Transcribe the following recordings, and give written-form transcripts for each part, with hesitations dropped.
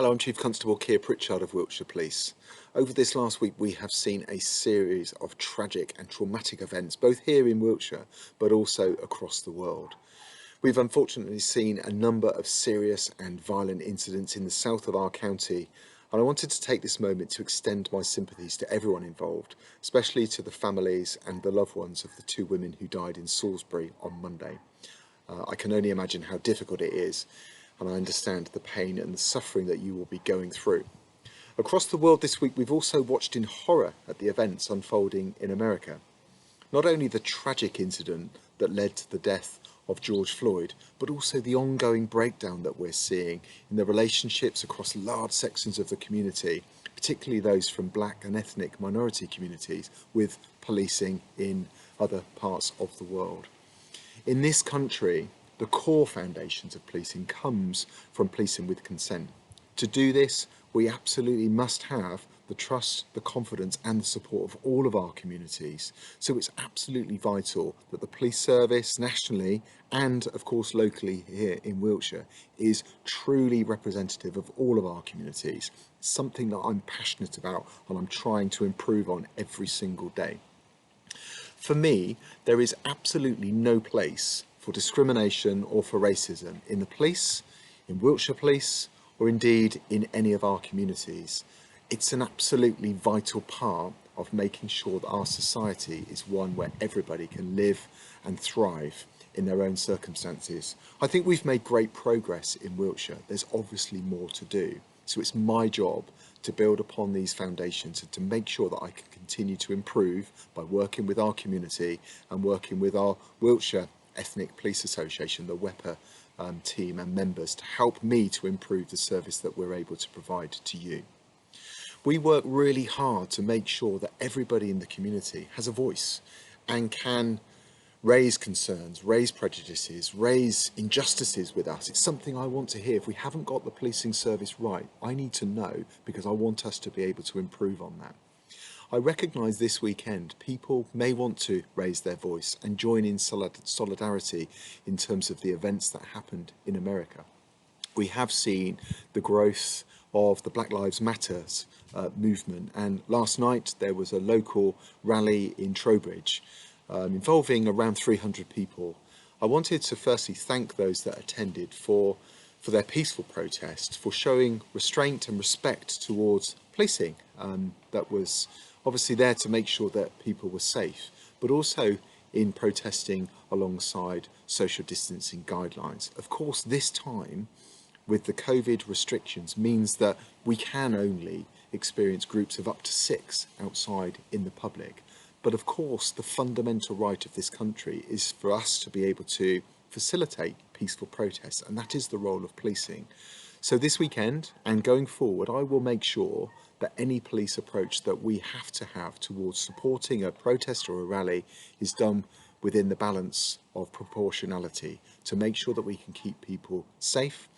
Hello, I'm Chief Constable Kier Pritchard of Wiltshire Police. Over this last week we have seen a series of tragic and traumatic events, both here in Wiltshire but also across the world. We've unfortunately seen a number of serious and violent incidents in the south of our county, and I wanted to take this moment to extend my sympathies to everyone involved, especially to the families and the loved ones of the two women who died in Salisbury on Monday. I can only imagine how difficult it is, and I understand the pain and the suffering that you will be going through. Across the world this week, we've also watched in horror at the events unfolding in America. Not only the tragic incident that led to the death of George Floyd, but also the ongoing breakdown that we're seeing in the relationships across large sections of the community, particularly those from black and ethnic minority communities, with policing in other parts of the world. In this country, the core foundations of policing comes from policing with consent. To do this, we absolutely must have the trust, the confidence and the support of all of our communities. So it's absolutely vital that the police service nationally and of course locally here in Wiltshire is truly representative of all of our communities. It's something that I'm passionate about and I'm trying to improve on every single day. For me, there is absolutely no place for discrimination or for racism in the police, in Wiltshire Police, or indeed in any of our communities. It's an absolutely vital part of making sure that our society is one where everybody can live and thrive in their own circumstances. I think we've made great progress in Wiltshire. There's obviously more to do. So it's my job to build upon these foundations and to make sure that I can continue to improve by working with our community and working with our Wiltshire Ethnic Police Association, the WEPA team and members, to help me to improve the service that we're able to provide to you. We work really hard to make sure that everybody in the community has a voice and can raise concerns, raise prejudices, raise injustices with us. It's something I want to hear. If we haven't got the policing service right, I need to know, because I want us to be able to improve on that. I recognise this weekend people may want to raise their voice and join in solidarity in terms of the events that happened in America. We have seen the growth of the Black Lives Matter movement, and last night there was a local rally in Trowbridge involving around 300 people. I wanted to firstly thank those that attended for their peaceful protest, for showing restraint and respect towards policing that was obviously there to make sure that people were safe, but also in protesting alongside social distancing guidelines. Of course, this time with the COVID restrictions means that we can only experience groups of up to 6 outside in the public. But of course, the fundamental right of this country is for us to be able to facilitate peaceful protests, and that is the role of policing. So this weekend and going forward, I will make sure that any police approach that we have to have towards supporting a protest or a rally is done within the balance of proportionality to make sure that we can keep people safe.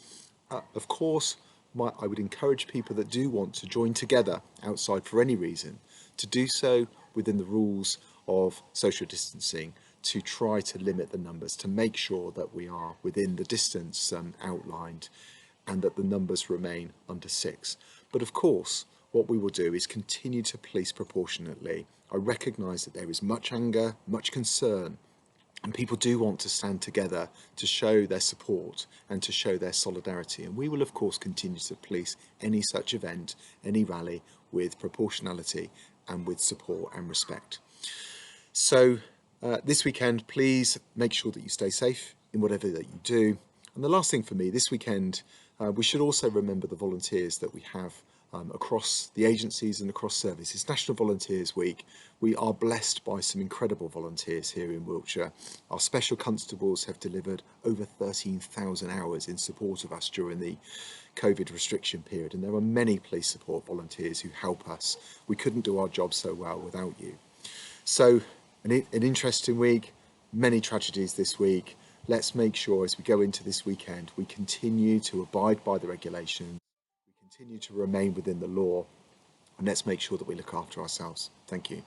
Of course, I would encourage people that do want to join together outside for any reason to do so within the rules of social distancing, to try to limit the numbers, to make sure that we are within the distance outlined and that the numbers remain under 6. But of course, what we will do is continue to police proportionately. I recognise that there is much anger, much concern, and people do want to stand together to show their support and to show their solidarity. And we will of course continue to police any such event, any rally, with proportionality and with support and respect. So this weekend, please make sure that you stay safe in whatever that you do. And the last thing for me, this weekend, we should also remember the volunteers that we have across the agencies and across service. It's National Volunteers Week. We are blessed by some incredible volunteers here in Wiltshire. Our special constables have delivered over 13,000 hours in support of us during the COVID restriction period, and there are many police support volunteers who help us. We couldn't do our job so well without you. So an interesting week, many tragedies this week. Let's make sure as we go into this weekend we continue to abide by the regulations, we continue to remain within the law, and let's make sure that we look after ourselves. Thank you.